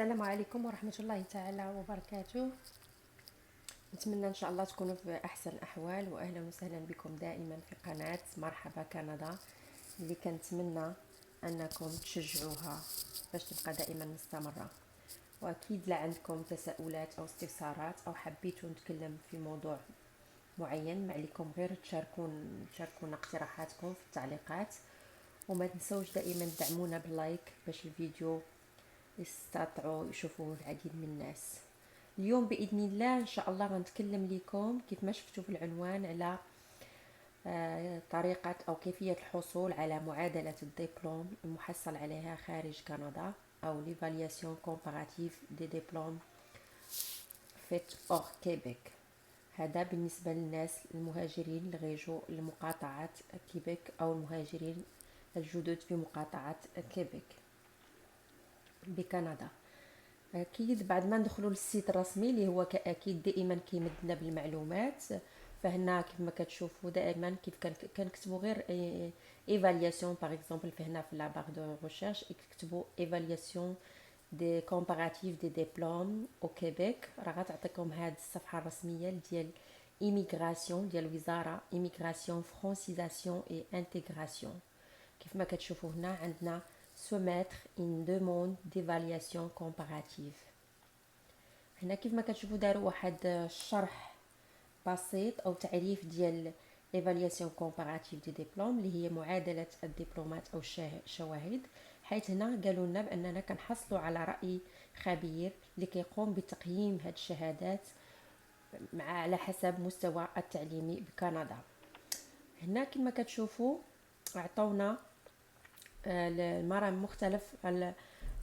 السلام عليكم ورحمة الله تعالى وبركاته. نتمنى ان شاء الله تكونوا في احسن الاحوال، واهلا وسهلا بكم دائما في قناة مرحبا كندا اللي كنتمنى انكم تشجعوها باش تبقى دائما مستمرة. واكيد لا عندكم تساؤلات او استفسارات او حبيتوا نتكلم في موضوع معين، ما عليكم غير تشاركونا اقتراحاتكم في التعليقات. وما تنسوش دائما تدعمونا باللايك باش الفيديو يستطيعوا يشوفوه العديد من الناس. اليوم بإذن الله إن شاء الله غنتكلم لكم كيف ما شفتوا في العنوان على طريقة أو كيفية الحصول على معادلة الدبلوم المحصل عليها خارج كندا، أو l'évaluation comparative des diplômes faite hors Québec. هذا بالنسبة للناس المهاجرين اللي غيجوا لمقاطعة كيبيك أو المهاجرين الجدد في مقاطعة كيبيك بكندا. اكيد بعد ما ندخلوا للسيت الرسمي اللي هو اكيد دائما كيمدنا بالمعلومات، فهنا كيف ما كتشوفوا دائما كيف كنكتبوا غير ايفالياسيون باغ اكزومبل. فهنا في لا بار دو ريشيرش يكتبوا ايفالياسيون دي كومباراتيف دي ديبلوم او كيبيك، راه غتعطيكم هذه الصفحه الرسميه ديال ايميغراسيون ديال الوزاره، ايميغراسيون فرانسيزاسيون اي انتغراسيون. كيف ما كتشوفوا هنا عندنا soumettre une demande d'évaluation comparative. هنا كيف ما كتشوفوا داروا واحد الشرح بسيط او تعريف ديال l'évaluation comparative du diplôme اللي هي معادلة الدبلومات او الشواهد، حيث هنا قالوا لنا باننا كنحصلوا على رأي خبير اللي كيقوم بتقييم هاد الشهادات على حسب مستوى التعليمي بكندا. هنا كما كتشوفوا عطونا المراحل مختلف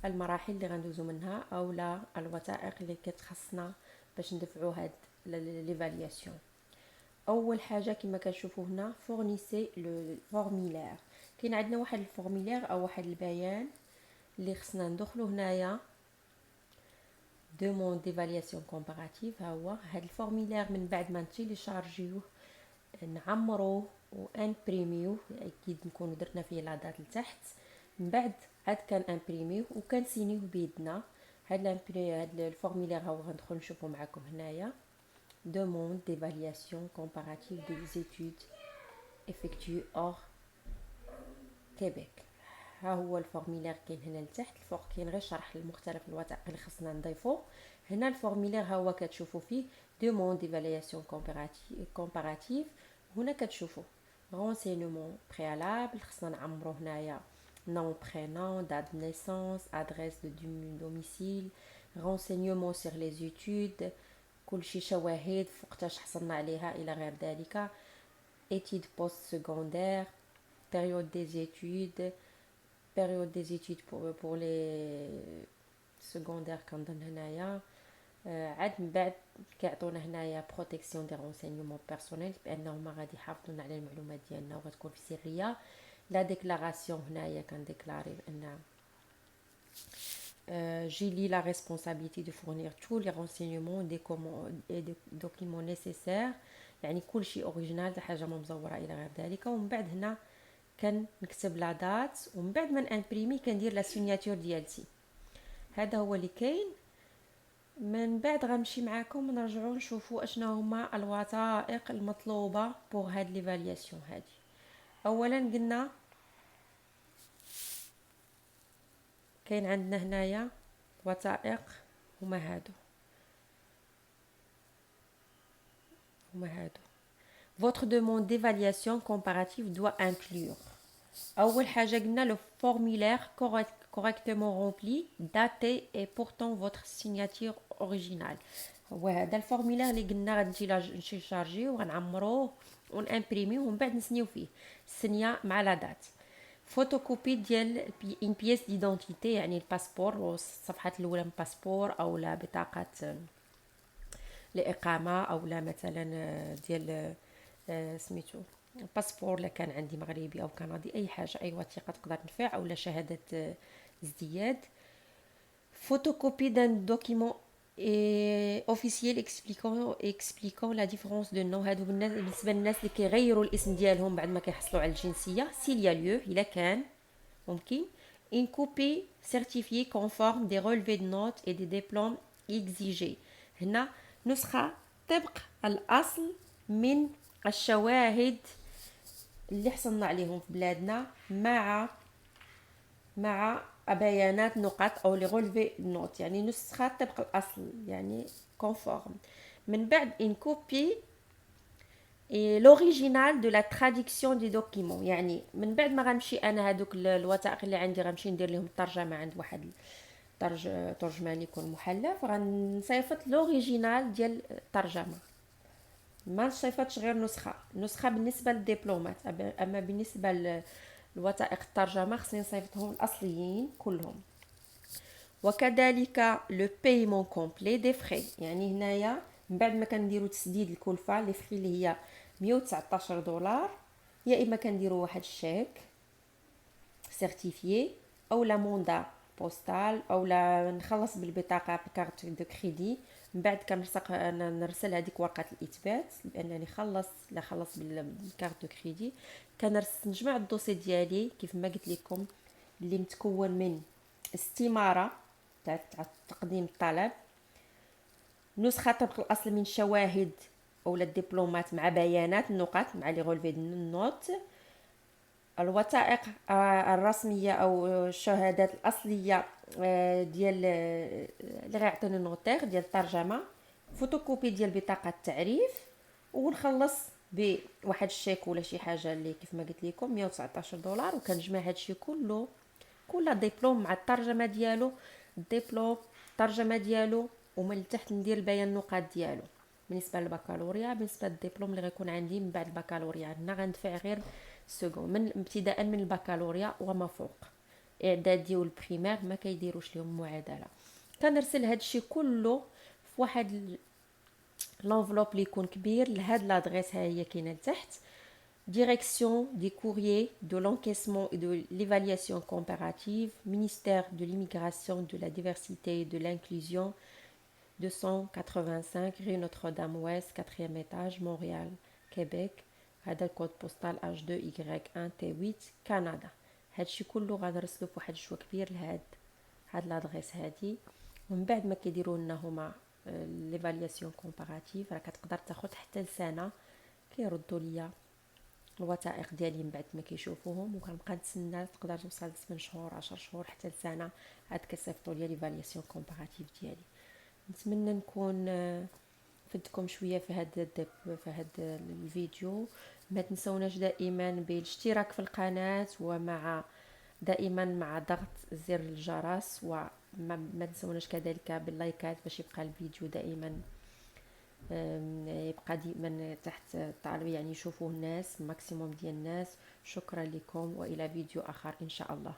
المراحل اللي غندوزو منها او لا الوثائق اللي كتخصنا باش ندفعوا هاد ليفالياسيون. اول حاجه كما كتشوفوا هنا فورنيسي لو فورميلير. كاين عندنا واحد الفورميلير او واحد البيان اللي خصنا ندخلو هنايا دوموند ديفالياسيون كومباراتيف. ها هو هاد الفورميلير من بعد ما نتيليشارجيوه نعمروه وانبريميوه، اكيد نكونوا درنا فيه لا دات لتحت، من بعد عاد كان امبريميوه وكان سينيوه بيدنا. هاد الفورميلير هو غندخل نشوفو معكم هنايا demande d'évaluation comparative des études effectuées hors Québec. ها هو الفورميلير كاين هنا لتحت، الفوق كاين غير شرح لمختلف الوثائق اللي خصنا نضيفو. هنا الفورميلير ها هو كتشوفوا فيه demande d'évaluation comparative. هنا كتشوفوا renseignement préalable، خصنا نعمرو هنايا nom, prénom, date de naissance, adresse de domicile, renseignement sur les études، كلشي شواهد فوقتاش حصلنا عليها الى غير ذلك، études post secondaire، période des études pour les secondaires كنظن هنايا. عاد من بعد كيعطونا هنايا بروتيكسيون دي رونسينيومون بيرسونيل، بانهم غادي يحافظوا على المعلومات ديالنا وغتكون في سريه. لا ديكلاراسيون هنايا كنديكلاري بان j'ai li la responsabilité de fournir tous les renseignements et des documents nécessaires، يعني كل شيء اوريجينال، حاجه ما مزوره الى غير ذلك. ومن بعد هنا كنكتب لا دات، ومن بعد ما نامبريمي كندير لا سيناتور ديالتي. هذا هو اللي كاين. من بعد غنمشي معكم نرجعوا نشوفوا اشنا هما الوثائق المطلوبه بوغ هاد ليفالياسيون هادي. اولا قلنا كاين عندنا هنايا وثائق هما هادو Votre demande d'évaluation comparative doit inclure. أول حاجة قلنا le formulaire correctement rempli, daté et portant votre signature originale. هو هذا الفورميلير اللي قلنا غادي نشارجيو وغنعمروه ونامبريميوه ومن بعد نسنيو فيه السنيه مع لا دات. فوتوكوبي ديال اون بيس ديدونتيتي، يعني الباسبور والصفحه الاولى من الباسبور او لا بطاقه الاقامه او لا مثلا ديال سميتو الباسبور لا كان عندي مغربي او كندي، اي حاجه اي وثيقه تقدر تنفع او لا شهاده ازدياد. photocopie d'un document officiel expliquant la différence de nom. هادو بالنسبه للناس اللي كيغيروا الاسم ديالهم بعد ما كيحصلوا على الجنسيه، s'il y a lieu الا كان ممكن، une copie certifiée conforme des relevés de notes et des diplômes exigés. هنا نسخة طبق الأصل من الشواهد اللي حصلنا عليهم في بلادنا مع بيانات نقاط او لي رولفي نوت، يعني نسخة طبق الأصل يعني كونفورم. من بعد ان كوبي et l'original de la traduction des documents، يعني من بعد ما غنمشي انا هادوك الوثائق اللي عندي غنمشي ندير لهم الترجمه عند واحد ترجمان يكون محلف، غنصيفط لوريجينال ديال الترجمه، ما نصيفطش غير نسخه بالنسبه للدبلومات. اما بالنسبه للوثائق الترجمه خصني نصيفطهم الاصليين كلهم. وكذلك لو بايمون كومبلي دي فري، يعني هنايا من بعد ما كنديرو تسديد الكلفه لي فري اللي هي $119، يا اما كنديرو واحد الشيك سيرتيفيي او لا موندا بوستال او لا نخلص بالبطاقه بكارت دو كريدي. من بعد كنرسق نرسل هذيك ورقه الاثبات بانني خلص بالكارت دو كريدي. نجمع الدوسي ديالي كيف ما قلت لكم اللي متكون من استماره تاع تقديم الطلب، نسخه طبق الاصل من شواهد او الدبلومات مع بيانات النقاط مع لي رولفي النوت، الوثائق الرسميه او الشهادات الاصليه ديال اللي غيعطيني النوتير ديال الترجمه، فوتوكوبي ديال بطاقه التعريف، ونخلص بواحد الشيك ولا شي حاجه اللي كيف ما قلت لكم $119. وكنجمع هادشي كله كل دبلوم مع الترجمه ديالو، الدبلوم الترجمه ديالو، ومن تحت ندير بيان النقاط ديالو بالنسبه للبكالوريا. بالنسبه للدبلوم اللي غيكون عندي من بعد البكالوريا هنا غندفع غير سكون من ابتداء من البكالوريا وما فوق. اعدادي والبريمير ما كيديروش لهم معادله. كنرسل هادشي كله في واحد لونفلوب اللي يكون كبير لهاد لادريس ها هي كاينه لتحت: Direction des courriers de l'encaissement et de l'évaluation comparative, ministère de l'immigration, de la diversité et de l'inclusion, 285 rue Notre-Dame-Ouest, 4e étage, Montréal, Québec. هذا الكود بوستال H2Y1T8 كندا. هادشي كله غنرسلو فواحد الشوا كبير هاد لادريس هادي. ومن بعد ما كيديروا لنا هما ليفالياسيون كومباراتيف راه كتقدر تاخد حتى لسنه كيردوا ليا الوثائق ديالي من بعد ما كيشوفوهم، وكنبقى نتسنى تقدر توصل ل 8 شهور 10 شهور حتى لسنه عاد كيصيفطوا ليا ليفالياسيون كومباراتيف ديالي. نتمنى نكون فدتكم شويه في هذا الفيديو. ما تنسوناش دائما بالاشتراك في القناه، ومع دائما مع ضغط زر الجرس، وما تنسوناش كذلك باللايكات باش يبقى الفيديو دائما يبقى دائما تحت الطالب، يعني يشوفوه الناس ماكسيموم ديال الناس. شكرا لكم والى فيديو اخر ان شاء الله.